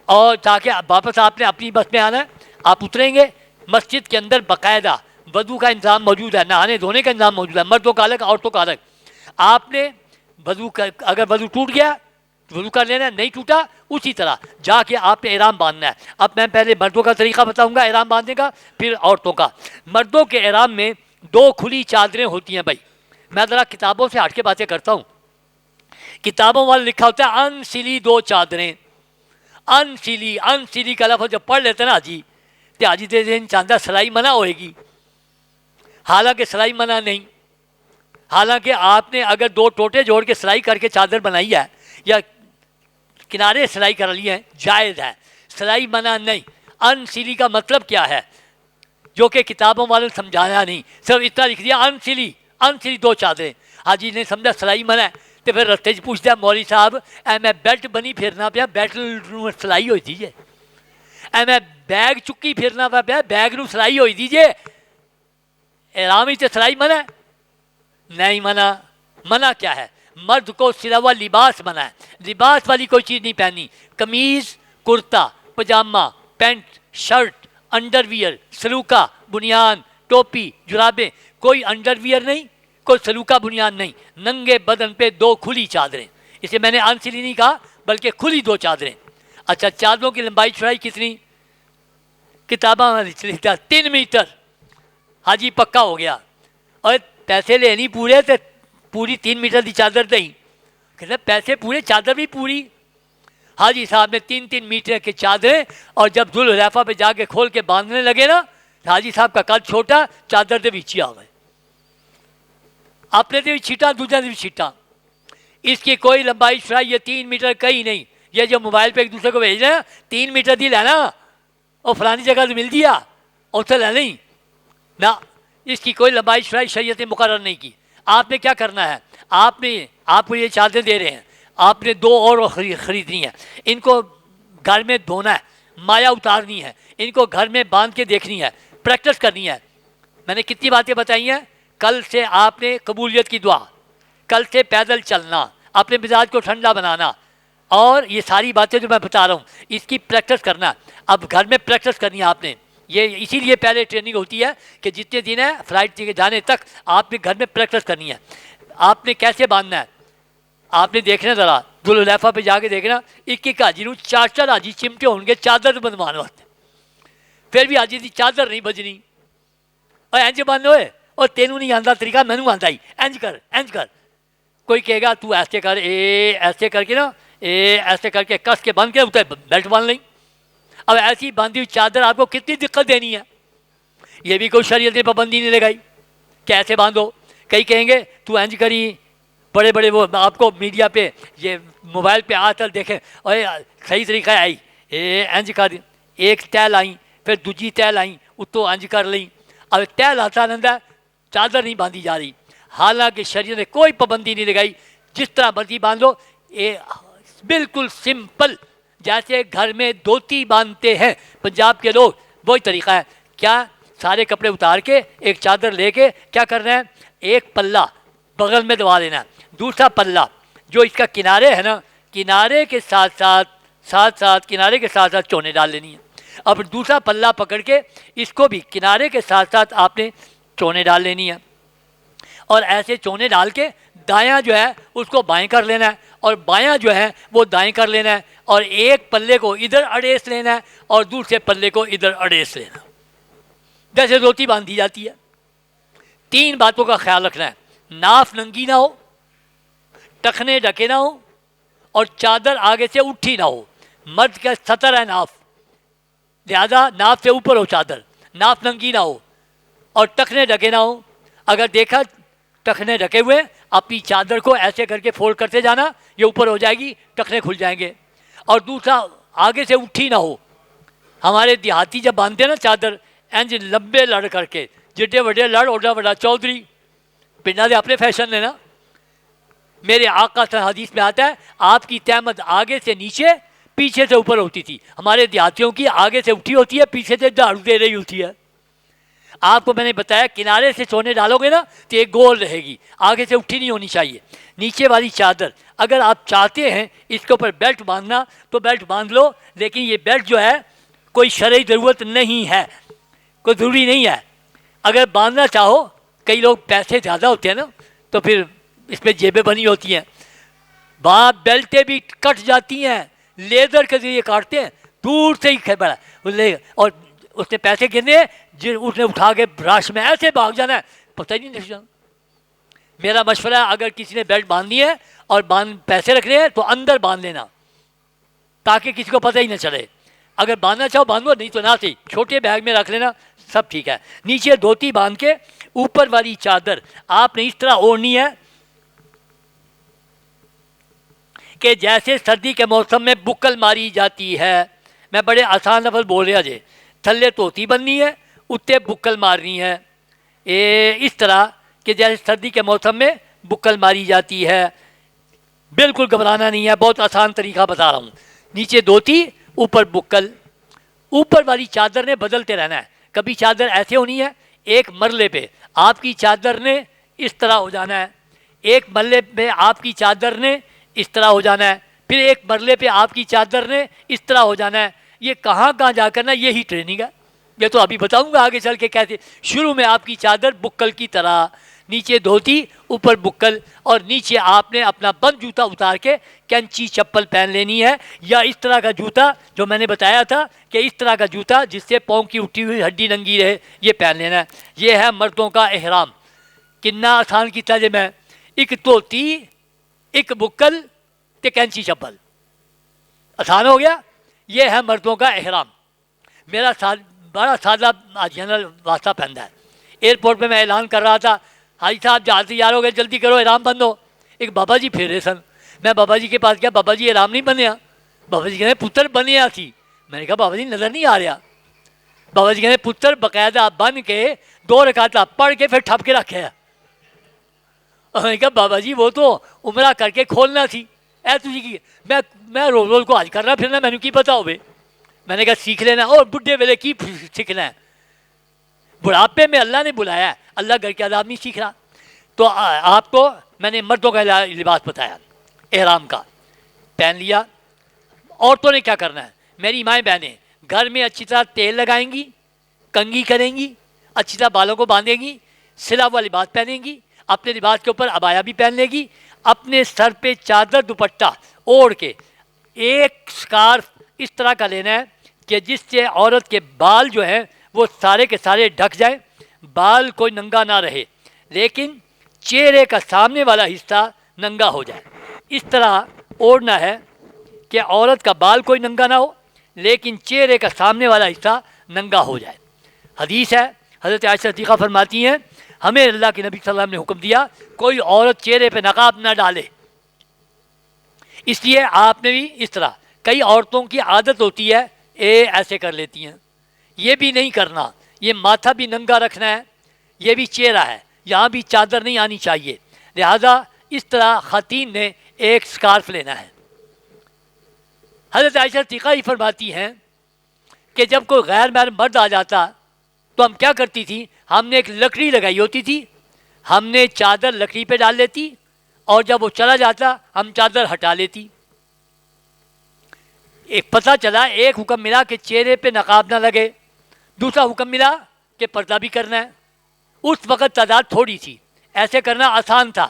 اور تاکہ واپس آپ نے اپنی بس میں آنا ہے۔ آپ اتریں گے، مسجد کے اندر باقاعدہ وضو کا انتظام موجود ہے، نہانے دھونے کا انتظام موجود ہے، مردوں کا الگ عورتوں کا الگ۔ آپ نے اگر وضو ٹوٹ گیا وضو کر لینا ہے، نہیں ٹوٹا اسی طرح جا کے آپ نے احرام باندھنا ہے۔ اب میں پہلے مردوں کا طریقہ بتاؤں گا احرام باندھنے کا، پھر عورتوں کا۔ مردوں کے احرام میں 2 کھلی چادریں ہوتی ہیں بھائی۔ میں ذرا کتابوں سے ہٹ کے باتیں کرتا ہوں۔ کتابوں والے لکھا ہوتا ہے ان سلی 2 چادریں۔ ان سلی کا لفظ جب پڑھ لیتے نا جی تو حاجی دے دین چاندہ سلائی منع ہوئے گی، حالانکہ سلائی منع نہیں۔ حالانکہ آپ نے اگر 2 ٹوٹے جوڑ کے سلائی کر کے چادر بنائی ہے یا کنارے سلائی کر لیے ہیں جائز ہے، سلائی منع نہیں۔ ان سلی کا مطلب کیا ہے جو کہ کتابوں والوں نے سمجھایا نہیں، صرف اتنا لکھ دیا ان سلی 2 چادریں۔ حاجی نے سمجھا سلائی منع ہے تو پھر رستے سے پوچھتا ہے مولوی صاحب اے میں بیلٹ بنی پھرنا پیا، بیلٹ سلائی ہوئی دیجیے۔ اے میں بیگ چکی پھرنا پیا، بیگ نو سلائی ہوئی دیجیے۔ احرام ہی تو سلائی منع ہے؟ نہیں منع۔ منع کیا ہے؟ مرد کو سلا ہوا لباس منع ہے، لباس والی کوئی چیز نہیں پہننی۔ قمیض، کرتا، پجامہ، پینٹ، شرٹ، انڈر ویئر، سلوکا، بنیان، ٹوپی، جرابیں، کوئی انڈر ویئر نہیں، کوئی سلوکا بنیان نہیں، ننگے بدن پہ 2 کھلی چادریں۔ اسے میں نے انسلی نہیں کہا بلکہ کھلی 2 چادریں۔ اچھا چادروں کی لمبائی چوڑائی کتنی؟ کتاباں میں 3 میٹر۔ حاجی پکا ہو گیا، اور پیسے لے نہیں پورے تو پوری 3 میٹر کی چادر دیں، کہتے پیسے پورے چادر بھی پوری۔ حاجی صاحب نے 3 میٹر کے چادریں، اور جب ذوالحلیفہ پہ جا کے کھول کے باندھنے لگے نا، حاجی صاحب کا قد چھوٹا، چادر دے ویچی آ گئے، اپنے سے بھی چھیٹا دوسرے سے بھی چھیٹا۔ اس کی کوئی لمبائی چوڑائی یہ 3 میٹر کہیں نہیں۔ یہ جو موبائل پہ ایک دوسرے کو بھیج رہے ہیں 3 میٹر دی لینا اور فلانی جگہ سے مل دیا اور سے لے نہیں نہ، اس کی کوئی لمبائی چوڑائی شریعت نے مقرر نہیں کی۔ آپ نے کیا کرنا ہے؟ آپ کو یہ چادریں دے رہے ہیں، آپ نے 2 اور خریدنی ہیں، ان کو گھر میں دھونا ہے، مایا اتارنی ہے، ان کو گھر میں باندھ کے دیکھنی ہے، پریکٹس کرنی ہے۔ میں نے کتنی باتیں بتائی ہیں؟ کل سے آپ نے قبولیت کی دعا، کل سے پیدل چلنا، اپنے مزاج کو ٹھنڈا بنانا، اور یہ ساری باتیں جو میں بتا رہا ہوں اس کی پریکٹس کرنا۔ اب گھر میں پریکٹس کرنی ہے آپ نے، یہ اسی لیے پہلے ٹریننگ ہوتی ہے کہ جتنے دن ہے فلائٹ کے جانے تک آپ نے گھر میں پریکٹس کرنی ہے۔ آپ نے کیسے باندھنا ہے آپ نے دیکھنا، ذرا ذوالحلیفہ پہ جا کے دیکھنا، ایک حاجی نو 4 حاجی چمٹے ہوں گے چادر بنوانے واسطے، پھر بھی حاجی کی چادر نہیں بجنی۔ اور انج بند ہوئے اور تینوں نہیں آتا طریقہ، مینوں آتا ہی انج کر انج کر۔ کوئی کہے گا تو ایسے کر، ایسے کر کے نا، ایسے کر کے کس کے بند کے اتنے بیلٹ باندھ لیں۔ اب ایسی باندھی ہوئی چادر آپ کو کتنی دقت دینی ہے؟ یہ بھی کوئی شریعت نے پابندی نہیں لگائی کہ ایسے باندھو۔ کئی کہیں گے تو انج کری، بڑے بڑے وہ آپ کو میڈیا پہ یہ موبائل پہ آ کر دیکھیں اور صحیح طریقہ آئی، انج کر، ایک تہ لائیں پھر دوجی تہ لائیں اتوں انج کر لیں۔ اب تہ لاتا رہتا چادر نہیں باندھی جا رہی، حالانکہ شریعت نے کوئی پابندی نہیں لگائی، جس طرح مرضی باندھو۔ یہ بالکل سمپل، جیسے گھر میں دھوتی باندھتے ہیں پنجاب کے لوگ، وہی طریقہ ہے۔ کیا؟ سارے کپڑے اتار کے ایک چادر لے کے کیا کرنا ہے؟ ایک پلہ بغل میں دبا دینا ہے، دوسرا پلہ جو اس کا کنارے ہے نا، کنارے کے ساتھ ساتھ کنارے کے ساتھ ساتھ چونے ڈال لینی ہے۔ اب دوسرا پلہ پکڑ کے اس کو بھی کنارے کے ساتھ ساتھ آپ نے چونے ڈال لینی ہے، اور ایسے چونے ڈال کے دایاں جو ہے اس کو بائیں کر لینا ہے، اور بایاں جو ہے وہ دائیں کر لینا ہے، اور ایک پلے کو ادھر اڑیس لینا ہے اور دوسرے پلے کو ادھر اڑیس لینا، جیسے دھوتی باندھی جاتی ہے۔ 3 باتوں کا خیال رکھنا ہے، ناف ننگی نہ ہو، ٹخنے ڈھکے نہ ہو، اور چادر آگے سے اٹھی نہ ہو۔ مرد کا سطر ہے ناف، لہذا ناف سے اوپر ہو چادر، ناف ننگی نہ ہو اور ٹخنے ڈھکے نہ ہو۔ اگر دیکھا ٹخنے ڈھکے ہوئے، اپنی چادر کو ایسے کر کے فولڈ کرتے جانا، یہ اوپر ہو جائے گی، ٹخنے کھل جائیں گے۔ اور دوسرا آگے سے اٹھی نہ ہو. ہمارے دیہاتی جب باندھتے ہیں نا چادر اینج لمبے لڑ کر کے, جڈے وڈے لڑ اوڈا وڈا چودھری, پنڈا دے اپنے فیشن نے نا. میرے آقا صلی اللہ حدیث میں آتا ہے آپ کی تہمت آگے سے نیچے پیچھے سے اوپر ہوتی تھی. ہمارے دیہاتیوں کی آگے سے اٹھی ہوتی ہے, پیچھے سے جھاڑو دے رہی ہوتی ہے. آپ کو میں نے بتایا کنارے سے سونے ڈالو گے نا تو ایک گول رہے گی, آگے سے اٹھی نہیں ہونی چاہیے. نیچے والی چادر اگر آپ چاہتے ہیں اس کے اوپر بیلٹ باندھنا تو بیلٹ باندھ لو, لیکن یہ بیلٹ جو ہے کوئی شرعی ضرورت نہیں ہے, کوئی ضروری نہیں ہے. اگر باندھنا چاہو, کئی لوگ پیسے زیادہ ہوتے ہیں نا تو پھر اس پہ جیبیں بنی ہوتی ہیں, وہاں بیلٹیں بھی کٹ جاتی ہیں, لیزر کے ذریعے کاٹتے ہیں, دور سے ہی بڑا اور اس نے پیسے گرنے, اس نے اٹھا کے براش میں ایسے بھاگ جانا ہے پتہ ہی نہیں چلتا. میرا مشورہ ہے اگر کسی نے بیلٹ باندھنی ہے اور پیسے رکھنے ہیں تو اندر باندھ لینا تاکہ کسی کو پتہ ہی نہ چلے. اگر باندھنا چاہو باندھو, نہیں تو نہ صحیح چھوٹے بیگ میں رکھ لینا, سب ٹھیک ہے. نیچے دھوتی باندھ کے اوپر والی چادر آپ نے اس طرح اوڑھنی ہے کہ جیسے سردی کے موسم میں بکل ماری جاتی ہے. میں بڑے آسان لفظ بول رہا جی. تھلے دھوتی بننی ہے, اتنے بکل مارنی ہے, اس طرح کہ جیسے سردی کے موسم میں بکل ماری جاتی ہے. بالکل گھبرانا نہیں ہے, بہت آسان طریقہ بتا رہا ہوں. نیچے دھوتی اوپر بکل, اوپر والی چادر نے بدلتے رہنا ہے. کبھی چادر ایسے ہونی ہے ایک مرلے پہ آپ کی چادر نے اس طرح ہو جانا ہے, ایک مرلے پہ آپ کی چادر نے اس طرح ہو جانا ہے, پھر ایک مرلے پہ آپ کی چادر نے اس طرح ہو جانا ہے. یہ کہاں کہاں جا کرنا, یہی ٹریننگ ہے. یہ تو ابھی بتاؤں گا آگے چل کے کیسے. شروع میں آپ کی چادر بکل کی طرح, نیچے دھوتی اوپر بکل, اور نیچے آپ نے اپنا بند جوتا اتار کے کینچی چپل پہن لینی ہے, یا اس طرح کا جوتا جو میں نے بتایا تھا کہ اس طرح کا جوتا جس سے پاؤں کی اٹھی ہوئی ہڈی ننگی رہے, یہ پہن لینا ہے. یہ ہے مردوں کا احرام. کتنا آسان کیتا جے میں, ایک دھوتی ایک بکل تے کینچی چپل, آسان ہو گیا. یہ ہے مردوں کا احرام. میرا بڑا سادہ جنرل واسطہ پہنتا ہے. ایئرپورٹ پہ میں اعلان کر رہا تھا, حاجی صاحب جہاز تیار ہو گئے جلدی کرو احرام بند ہو. ایک بابا جی پھر رہے سن, میں بابا جی کے پاس گیا, بابا جی احرام نہیں بنیا. بابا جی کہتے پتر بنیا سی. میں نے کہا بابا جی نظر نہیں آ رہا. بابا جی کہتے پتر باقاعدہ بن کے 2 رکعت پڑھ کے پھر ٹھپ کے رکھے ہے. میں نے کہا بابا جی وہ تو عمرہ کر کے کھولنا سی, اے تجھی کی میں روز روز کو حج کر رہا پھرنا, مینو کی پتا ہوئے. میں نے کہا سیکھ لینا, اور بڈھے ویلے کی سیکھنا ہے, بڑھاپے میں اللہ نے بلایا ہے, اللہ گھر کے عذاب نہیں سیکھ رہا. تو آپ کو میں نے مردوں کا لباس بتایا احرام کا, پہن لیا. عورتوں نے کیا کرنا ہے, میری مائیں بہنیں گھر میں اچھی طرح تیل لگائیں گی, کنگھی کریں گی, اچھی طرح بالوں کو باندھیں گی, سلا ہوا لباس پہنیں گی, اپنے لباس کے اوپر عبایا بھی پہن لے گی, اپنے سر پہ چادر دوپٹہ اوڑھ کے ایک سکارف اس طرح کا لینا ہے کہ جس سے عورت کے بال جو ہیں وہ سارے کے سارے ڈھک جائیں, بال کوئی ننگا نہ رہے, لیکن چہرے کا سامنے والا حصہ ننگا ہو جائے. اس طرح اوڑھنا ہے کہ عورت کا بال کوئی ننگا نہ ہو لیکن چہرے کا سامنے والا حصہ ننگا ہو جائے. حدیث ہے, حضرت عائشہ صدیقہ فرماتی ہیں ہمیں اللہ کے نبی صلی اللہ علیہ وسلم نے حکم دیا کوئی عورت چہرے پہ نقاب نہ ڈالے. اس لیے آپ نے بھی اس طرح, کئی عورتوں کی عادت ہوتی ہے ایسے کر لیتی ہیں, یہ بھی نہیں کرنا. یہ ماتھا بھی ننگا رکھنا ہے, یہ بھی چہرہ ہے, یہاں بھی چادر نہیں آنی چاہیے. لہذا اس طرح خواتین نے ایک سکارف لینا ہے. حضرت عائشہ صدیقہ ہی فرماتی ہیں کہ جب کوئی غیر محرم مرد آ جاتا تو ہم کیا کرتی تھی, ہم نے ایک لکڑی لگائی ہوتی تھی, ہم نے چادر لکڑی پہ ڈال لیتی, اور جب وہ چلا جاتا ہم چادر ہٹا لیتی. ایک پتہ چلا, ایک حکم ملا کہ چہرے پہ نقاب نہ لگے, دوسرا حکم ملا کہ پردہ بھی کرنا ہے. اس وقت تعداد تھوڑی تھی, ایسے کرنا آسان تھا.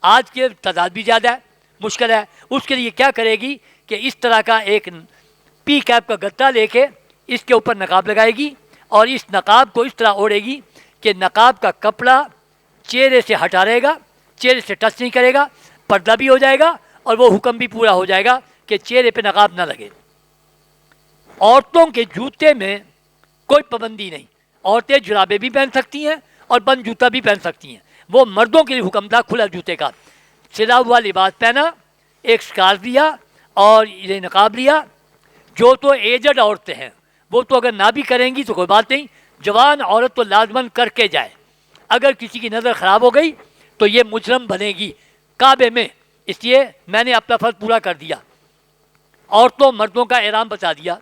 آج کے تعداد بھی زیادہ ہے, مشکل ہے. اس کے لیے کیا کرے گی کہ اس طرح کا ایک پی کیپ کا گتا لے کے اس کے اوپر نقاب لگائے گی, اور اس نقاب کو اس طرح اوڑھے گی کہ نقاب کا کپڑا چہرے سے ہٹا رہے گا, چہرے سے ٹچ نہیں کرے گا, پردہ بھی ہو جائے گا اور وہ حکم بھی پورا ہو جائے گا کہ چہرے پہ نقاب نہ لگے. عورتوں کے جوتے میں کوئی پابندی نہیں, عورتیں جرابیں بھی پہن سکتی ہیں اور بند جوتا بھی پہن سکتی ہیں. وہ مردوں کے لیے حکم تھا کھلا جوتے کا. سلا ہوا لباس پہنا, ایک سکارف دیا, اور یہ نقاب لیا. جو تو ایجڈ عورتیں ہیں وہ تو اگر نہ بھی کریں گی تو کوئی بات نہیں، جوان عورت تو لازماً کر کے جائے. اگر کسی کی نظر خراب ہو گئی تو یہ مجرم بنے گی کعبے میں. اس لیے میں نے اپنا فرض پورا کر دیا، عورتوں مردوں کا احرام بتا دیا.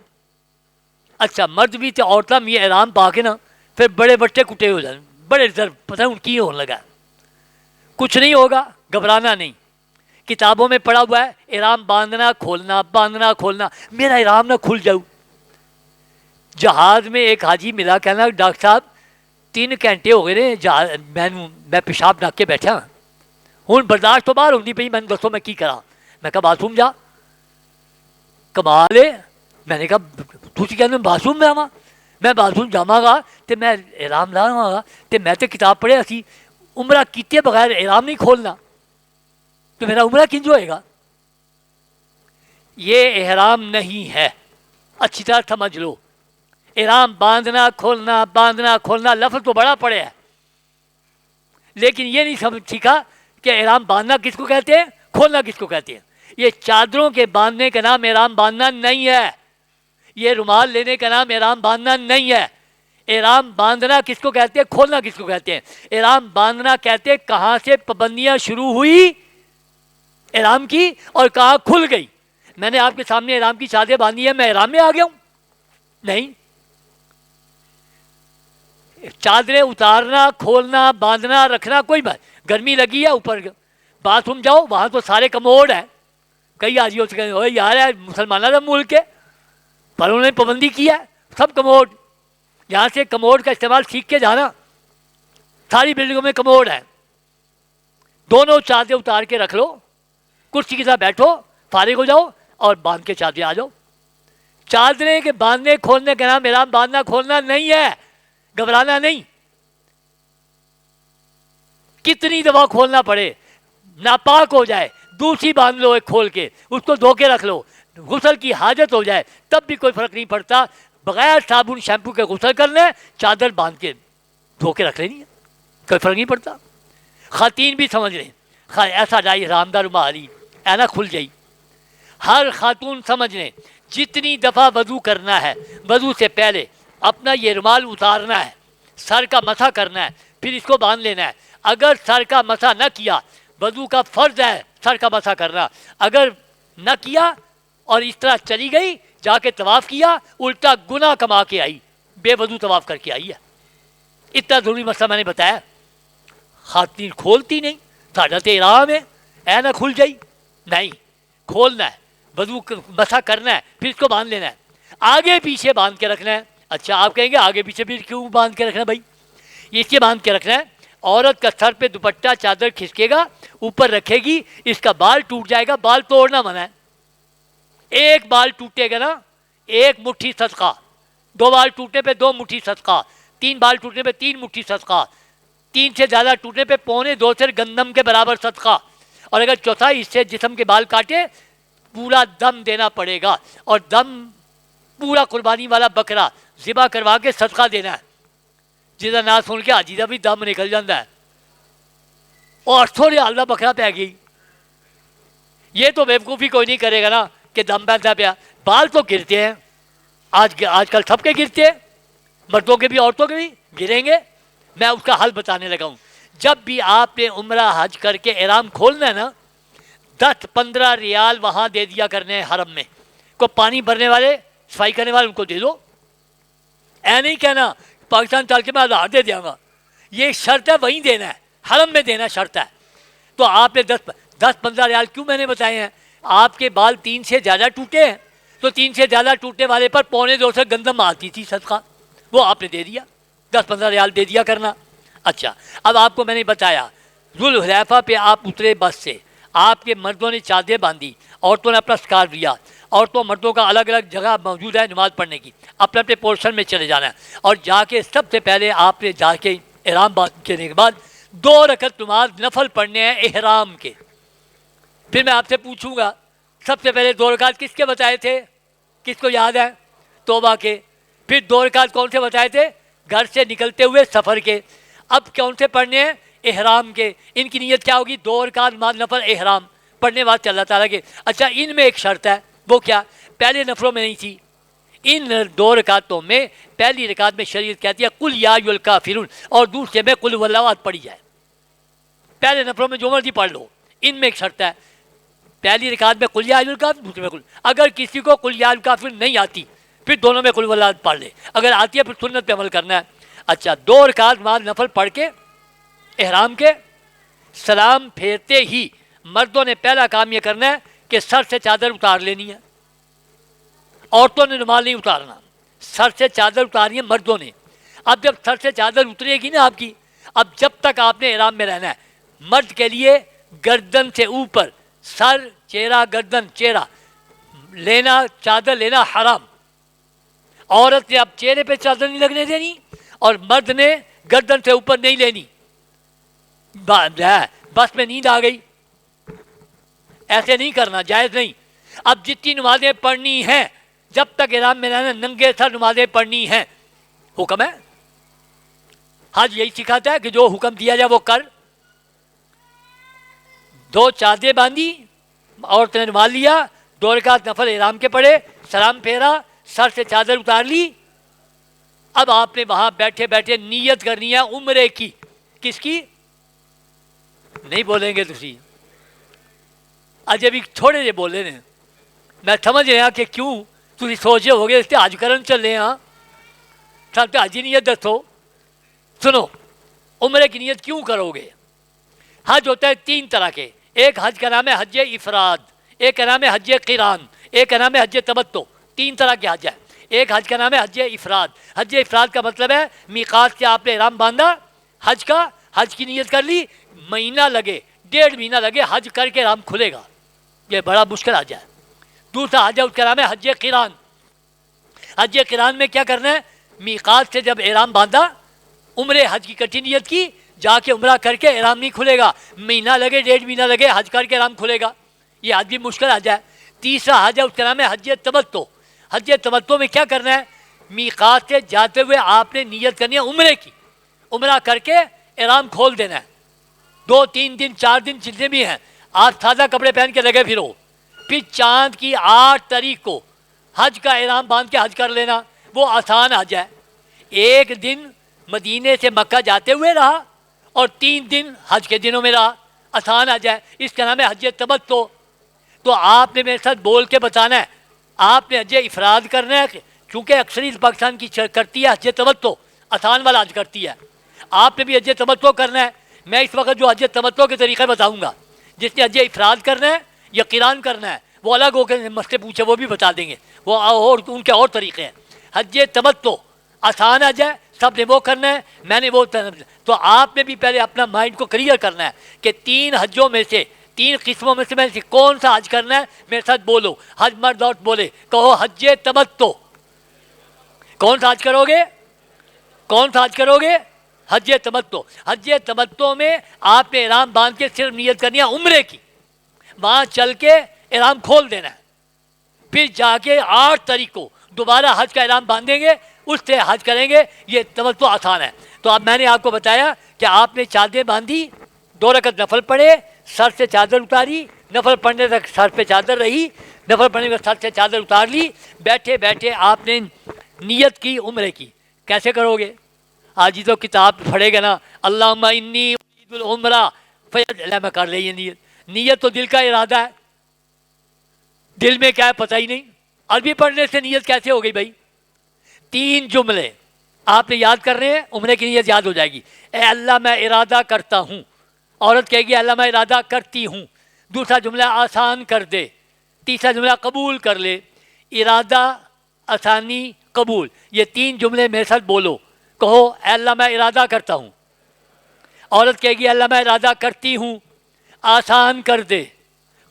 اچھا مرد بھی تھے عورتیں یہ احرام پا کے نا پھر بڑے بٹے کٹے ہو جائیں، بڑے ضرب پتہ ان کی ہونے لگا. کچھ نہیں ہوگا، گھبرانا نہیں. کتابوں میں پڑھا ہوا ہے احرام باندھنا کھولنا باندھنا کھولنا. میرا احرام نہ کھل جاؤ. جہاز میں ایک حاجی ملا، کہنا ڈاکٹر صاحب 3 گھنٹے ہو گئے نے میں پیشاب ڈاک کے بیٹھا ہوں برداشت تو باہر ہوتی پی. میں نے دسو میں کی کرا. میں کہا باتھ روم جا. کمال ہے. میں نے کہا تھی کہ باتھ روم میں آوا، میں باتھ روم جاواں گا تو میں احرام لاواں گا تو میں تو کتاب پڑھیا سی عمرہ کیتے بغیر احرام نہیں کھولنا، تو میرا عمرہ کنج ہوئے گا. یہ احرام نہیں ہے، اچھی طرح سمجھ لو. احرام باندھنا کھولنا لفظ تو بڑا پڑے ہے، لیکن یہ نہیں سمجھ سیکھا کہ احرام باندھنا کس کو کہتے ہیں، کھولنا کس کو کہتے ہیں. یہ چادروں کے باندھنے کا نام احرام باندھنا نہیں ہے، یہ رومال لینے کا نام احرام باندھنا نہیں ہے. احرام باندھنا کس کو کہتے ہیں، کھولنا کس کو کہتے ہیں. احرام باندھنا کہتے ہیں کہاں سے پابندیاں شروع ہوئی احرام کی اور کہاں کھل گئی. میں نے آپ کے سامنے احرام کی چادر باندھی ہے، میں احرام میں آ گیا ہوں؟ نہیں. چادریں اتارنا کھولنا باندھنا رکھنا کوئی بات. گرمی لگی ہے اوپر باتھ روم جاؤ، وہاں تو سارے کموڈ ہیں. کئی آدمیوں سے کہیں یار ہے مسلمانوں کا ملک ہے پر انہوں نے پابندی کیا ہے سب کموڈ. یہاں سے کموڈ کا استعمال سیکھ کے جانا. ساری بلڈنگوں میں کموڈ ہے. دونوں چادریں اتار کے رکھ لو، کرسی کے ساتھ بیٹھو، فارغ ہو جاؤ اور باندھ کے چادریں آ جاؤ. چادریں کے باندھنے کھولنے کا نام احرام باندھنا کھولنا نہیں ہے، گھبرانا نہیں. کتنی دفعہ کھولنا پڑے، ناپاک ہو جائے دوسری باندھ لو ایک کھول کے، اس کو دھو کے رکھ لو. غسل کی حاجت ہو جائے تب بھی کوئی فرق نہیں پڑتا. بغیر صابن شیمپو کے غسل کر لیں، چادر باندھ کے دھو کے رکھ لینی ہے، کوئی فرق نہیں پڑتا. خواتین بھی سمجھ لیں، ایسا جائے رامدہ رومالی اینا کھل جائی. ہر خاتون سمجھ لیں جتنی دفعہ وضو کرنا ہے وضو سے پہلے اپنا یہ رومال اتارنا ہے، سر کا مسح کرنا ہے، پھر اس کو باندھ لینا ہے. اگر سر کا مسح نہ کیا، وضو کا فرض ہے سر کا مسح کرنا، اگر نہ کیا اور اس طرح چلی گئی جا کے طواف کیا، الٹا گناہ کما کے آئی، بے وضو طواف کر کے آئی ہے. اتنا ضروری مسئلہ میں نے بتایا. خواتین کھولتی نہیں، ساڈا تے احرام ہے اے نہ کھل جائی. نہیں، کھولنا ہے، وضو مسح کرنا ہے، پھر اس کو باندھ لینا ہے، آگے پیچھے باندھ کے رکھنا ہے. اچھا آپ کہیں گے آگے پیچھے بھی کیوں باندھ کے رکھنا بھائی؟ اس کے باندھ کے رکھنا ہے. عورت کا سر پہ دوپٹہ چادر کھسکے گا، اوپر رکھے گی، اس کا بال ٹوٹ جائے گا، بال توڑنا منع ہے. ایک بال ٹوٹے گا نا 1 مٹھی صدقہ، 2 بال ٹوٹنے پہ 2 مٹھی صدقہ، 3 بال ٹوٹنے پہ 3 مٹھی صدقہ، 3 سے زیادہ ٹوٹنے پہ 1.25 سر گندم کے برابر صدقہ. اور اگر چوتھائی حصے جسم کے بال کاٹے پورا دم دینا پڑے گا، اور دم پورا قربانی والا بکرا ذبح کروا کے صدقہ دینا ہے. جس کا نام سن کے حاجی کا بھی دم نکل جاتا ہے، اور تھوڑے اللہ بکرا پی گئی. یہ تو بیوقوفی کوئی نہیں کرے گا نا کہ دم پہنتا پیا. بال تو گرتے ہیں، آج کل سب کے گرتے ہیں، مردوں کے بھی عورتوں کے بھی گریں گے. میں اس کا حل بتانے لگا ہوں. جب بھی آپ نے عمرہ حج کر کے احرام کھولنا ہے نا 10-15 ریال وہاں دے دیا کرنے ہیں حرم میں. کو پانی بھرنے والے صفائی کرنے والے ان کو دے دو. اے نہیں کہنا پاکستان چل کے میں 1000 دے دیا گا، یہ شرط ہے وہیں دینا ہے، حرم میں دینا شرط ہے. تو آپ نے 10-15 ریال کیوں میں نے بتائے ہیں؟ آپ کے بال 3 سے زیادہ ٹوٹے ہیں تو 3 سے زیادہ ٹوٹنے والے پر 1.25 سر گندم آتی تھی صدقہ، وہ آپ نے دے دیا، 10-15 ریال دے دیا کرنا. اچھا اب آپ کو میں نے بتایا ذوالحلیفہ پہ آپ اترے بس سے، آپ کے مردوں نے چادریں باندھی، عورتوں نے اپنا سکارف لیا. عورتوں مردوں کا الگ الگ جگہ موجود ہے نماز پڑھنے کی، اپنے اپنے پورشن میں چلے جانا ہے. اور جا کے سب سے پہلے آپ نے جا کے احرام باندھ کرنے کے بعد 2 رکعت نماز نفل پڑھنے ہیں احرام کے. پھر میں آپ سے پوچھوں گا سب سے پہلے 2 رکعت کس کے بتائے تھے؟ کس کو یاد ہے؟ توبہ کے. پھر 2 رکعت کون سے بتائے تھے؟ گھر سے نکلتے ہوئے سفر کے. اب کون سے پڑھنے ہیں؟ احرام کے. ان کی نیت کیا ہوگی؟ 2 رکعت نماز نفل احرام پڑھنے واسطے اللہ تعالیٰ کے. اچھا ان میں ایک شرط ہے, وہ کیا؟ پہلے نفلوں میں نہیں تھی. ان 2 رکعتوں میں پہلی رکعت میں شریعت کہتی ہے قل یا ایھا الکافرون, اور دوسرے میں قل واللہ احد پڑھی جائے. پہلے نفلوں میں جو مرضی پڑھ لو. ان میں ایک شرط ہے, پہلی رکعت میں قل یا ایھا الکافرون, دوسرے میں قل. اگر کسی کو قل یا ایھا الکافرون نہیں آتی پھر دونوں میں قل واللہ احد پڑھ لے. اگر آتی ہے پھر سنت پہ عمل کرنا ہے. اچھا 2 رکعت بعد نفل پڑھ کے احرام کے سلام پھیرتے ہی مردوں نے پہلا کام یہ کرنا ہے کہ سر سے چادر اتار لینی ہے. عورتوں نے رومال نہیں اتارنا, سر سے چادر اتارنی ہے مردوں نے. اب جب سر سے چادر اترے گی نا آپ کی, اب جب تک آپ نے احرام میں رہنا ہے, مرد کے لیے گردن سے اوپر سر, چہرہ, گردن, چہرہ لینا, چادر لینا حرام. عورت نے اب چہرے پہ چادر نہیں لگنے دینی اور مرد نے گردن سے اوپر نہیں لینی. بس میں نیند آ گئی, ایسے نہیں کرنا, جائز نہیں. اب جتنی نمازیں پڑھنی ہیں جب تک احرام میں رہنا ننگے سر نمازیں پڑھنی ہیں. حکم ہے, حج یہی سکھاتا ہے کہ جو حکم دیا جائے وہ کر. 2 چادریں باندھی, عورت نے رومال لیا, 2 رکعت نفل احرام کے پڑھے, سلام پھیرا, سر سے چادر اتار لی. اب آپ نے وہاں بیٹھے بیٹھے نیت کرنی ہے عمرے کی. کس کی؟ نہیں بولیں گے تسی, اجے بھی تھوڑے جے بولے نے. میں سمجھ رہا کہ کیوں تسی سوچے ہو گے اس سے حج کرن چلے ہاں, سب تو حج نیت دسو. سنو, عمرے کی نیت کیوں کرو گے؟ حج ہوتا ہے 3 طرح کے. ایک حج کا نام ہے حج افراد, ایک کا نام ہے حج قران, ایک کا نام ہے حج تمتع. 3 طرح کے حج ہے. ایک حج کا نام ہے حج افراد. حج افراد کا مطلب ہے میقات سے آپ نے احرام باندھا حج کا, حج کی نیت کر لی, مہینہ لگے, 1.5 مہینہ لگے, حج کر کے احرام کھلے گا. یہ بڑا مشکل حج ہے. دوسرا حج ہے, اس کا نام ہے حج قران. حج قران میں کیا کرنا ہے؟ میقات سے جب احرام باندھا, عمرے حج کی کٹھی نیت کی, جا کے عمرہ کر کے احرام نہیں کھلے گا, مہینہ لگے 1.5 مہینہ لگے, حج کر کے احرام کھلے گا. یہ حج بھی مشکل حج ہے. تیسرا حج ہے, اس کا نام ہے حج تمتع. حج تمتع میں کیا کرنا ہے؟ میقات سے جاتے ہوئے آپ نے نیت کرنی ہے عمرے کی, عمرہ کر کے احرام کھول دینا ہے. 2 3 دن 4 دن جتنے بھی ہیں آپ تازہ کپڑے پہن کے لگے پھرو. پھر چاند کی 8 تاریخ کو حج کا احرام باندھ کے حج کر لینا. وہ آسان حج ہے. 1 دن مدینے سے مکہ جاتے ہوئے رہا اور 3 دن حج کے دنوں میں رہا. آسان حج ہے. اس کا نام ہے حج تمتع. تو آپ نے میرے ساتھ بول کے بتانا ہے, آپ نے حج افراد کرنا ہے, چونکہ اکثریت پاکستان کی کرتی ہے حج تمتع, آسان والا حج کرتی ہے. آپ نے بھی حج تمتع کرنا ہے. میں اس وقت جو حج تمتع کے طریقے بتاؤں گا, جس نے حج افراد کرنا ہے یا قران کرنا ہے وہ الگ ہو کے مسئلے پوچھے وہ بھی بتا دیں گے, وہ اور ان کے اور طریقے ہیں. حج تمتع آسان حج ہے, سب نے وہ کرنا ہے, میں نے وہ. تو آپ نے بھی پہلے اپنا مائنڈ کو کلیئر کرنا ہے کہ 3 حجوں میں سے 3 قسموں میں سے کون سا حج کرنا ہے. میرے ساتھ بولو, حج مرد عورت بولے, کہو حج تمتع. کون سا حج کرو گے؟ کون سا حج کرو گے؟ حج تمتع. حج تمتع میں آپ نے احرام باندھ کے صرف نیت کرنی ہے عمرے کی, وہاں چل کے احرام کھول دینا ہے. پھر جا کے 8 تاریخ کو دوبارہ حج کا احرام باندھیں گے, اس سے حج کریں گے. یہ تمتع آسان ہے. تو اب میں نے آپ کو بتایا کہ آپ نے چادریں باندھی, 2 رکعت نفل پڑھے, سر سے چادر اتاری, نفل پڑھنے تک سر پہ چادر رہی, نفل پڑھنے کے سر سے چادر اتار لی, بیٹھے بیٹھے آپ نے نیت کی عمرے کی. کیسے کرو گے؟ آج ہی تو کتاب پڑھے گا نا, اللہم انی ارید العمرہ فیض, میں کر لی یہ نیت. نیت تو دل کا ارادہ ہے, دل میں کیا ہے پتہ ہی نہیں. عربی پڑھنے سے نیت کیسے ہو گئی بھائی؟ 3 جملے آپ نے یاد کر رہے ہیں, عمرے کی نیت یاد ہو جائے گی. اے اللہ میں ارادہ کرتا ہوں. عورت کہے گی اللہ میں ارادہ کرتی ہوں. دوسرا جملہ آسان کر دے. تیسرا جملہ قبول کر لے. ارادہ, آسانی, قبول, یہ 3 جملے میرے ساتھ بولو. کہو اے اللہ میں ارادہ کرتا ہوں. عورت کہے گی اللہ میں ارادہ کرتی ہوں, آسان کر دے,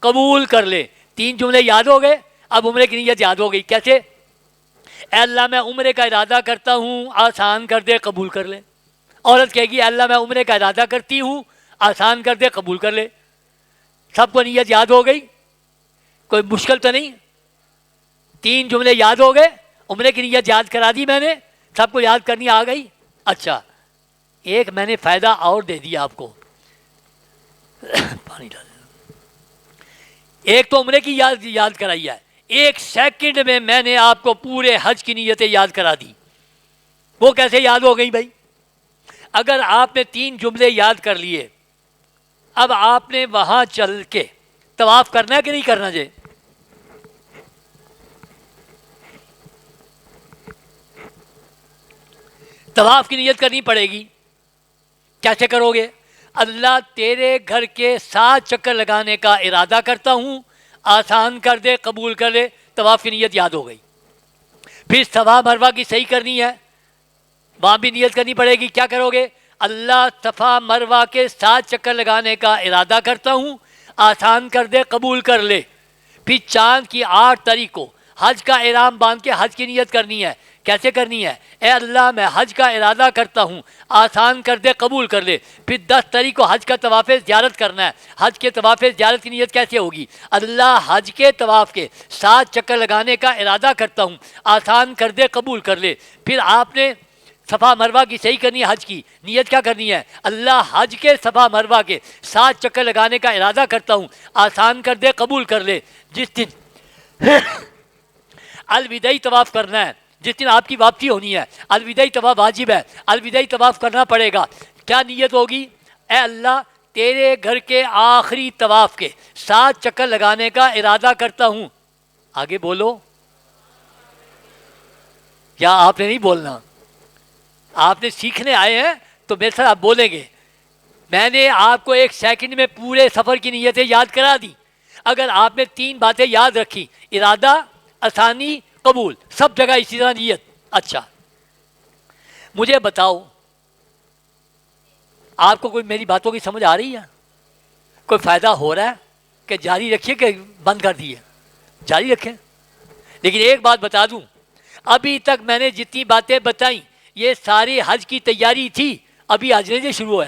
قبول کر لے. 3 جملے یاد ہو گئے. اب عمرے کی نیت یاد ہو گئی. کیسے؟ اے اللہ میں عمرے کا ارادہ کرتا ہوں, آسان کر دے, قبول کر لے. عورت کہے گی اے اللہ میں عمرے کا ارادہ کرتی ہوں, آسان کر دے, قبول کر لے. سب کو نیت یاد ہو گئی؟ کوئی مشکل تو نہیں؟ 3 جملے یاد ہو گئے. عمرے کی نیت یاد کرا دی میں نے, سب کو یاد کرنی آ گئی. اچھا, ایک میں نے فائدہ اور دے دیا آپ کو. پانی ڈال. ایک تو عمرے کی یاد کرائی ہے، ایک سیکنڈ میں نے آپ کو پورے حج کی نیتیں یاد کرا دی. وہ کیسے یاد ہو گئی بھائی؟ اگر آپ نے 3 جملے یاد کر لیے، اب آپ نے وہاں چل کے طواف کرنا ہے کہ نہیں کرنا جی؟ طواف کی نیت کرنی پڑے گی. کیسے کرو گے؟ اللہ تیرے گھر کے 7 چکر لگانے کا ارادہ کرتا ہوں، آسان کر دے، قبول کر لے. طواف کی نیت یاد ہو گئی. پھر صفا مروہ کی صحیح کرنی ہے، وہاں بھی نیت کرنی پڑے گی. کیا کرو گے؟ اللہ صفا مروہ کے 7 چکر لگانے کا ارادہ کرتا ہوں، آسان کر دے، قبول کر لے. پھر چاند کی 8 تاریخ کو حج کا احرام باندھ کے حج کی نیت کرنی ہے. کیسے کرنی ہے؟ اے اللہ میں حج کا ارادہ کرتا ہوں، آسان کر دے، قبول کر لے. پھر 10 تاریخ کو حج کا طواف زیارت کرنا ہے. حج کے طواف زیارت کی نیت کیسے ہوگی؟ اللہ حج کے طواف کے 7 چکر لگانے کا ارادہ کرتا ہوں، آسان کر دے، قبول کر لے. پھر آپ نے صفا مروہ کی صحیح کرنی ہے. حج کی نیت کیا کرنی ہے؟ اللہ حج کے صفا مروہ کے 7 چکر لگانے کا ارادہ کرتا ہوں، آسان کر دے، قبول کر لے. جس دن الوداعی طواف کرنا ہے، جس دن آپ کی واپسی ہونی ہے، الوداعی طواف واجب ہے، الوداعی طواف کرنا پڑے گا. کیا نیت ہوگی؟ اے اللہ تیرے گھر کے آخری طواف کے 7 چکر لگانے کا ارادہ کرتا ہوں. آگے بولو. کیا آپ نے نہیں بولنا؟ آپ نے سیکھنے آئے ہیں تو میرے ساتھ آپ بولیں گے. میں نے آپ کو 1 سیکنڈ میں پورے سفر کی نیتیں یاد کرا دی. اگر آپ نے 3 باتیں یاد رکھی، ارادہ، آسانی، قبول، سب جگہ اسی طرح نیت. اچھا مجھے بتاؤ، آپ کو کوئی میری باتوں کی سمجھ آ رہی ہے؟ کوئی فائدہ ہو رہا ہے کہ جاری رکھیے کہ بند کر دیے؟ جاری رکھیں. لیکن ایک بات بتا دوں، ابھی تک میں نے جتنی باتیں بتائیں یہ ساری حج کی تیاری تھی، ابھی حج نہیں شروع ہوا.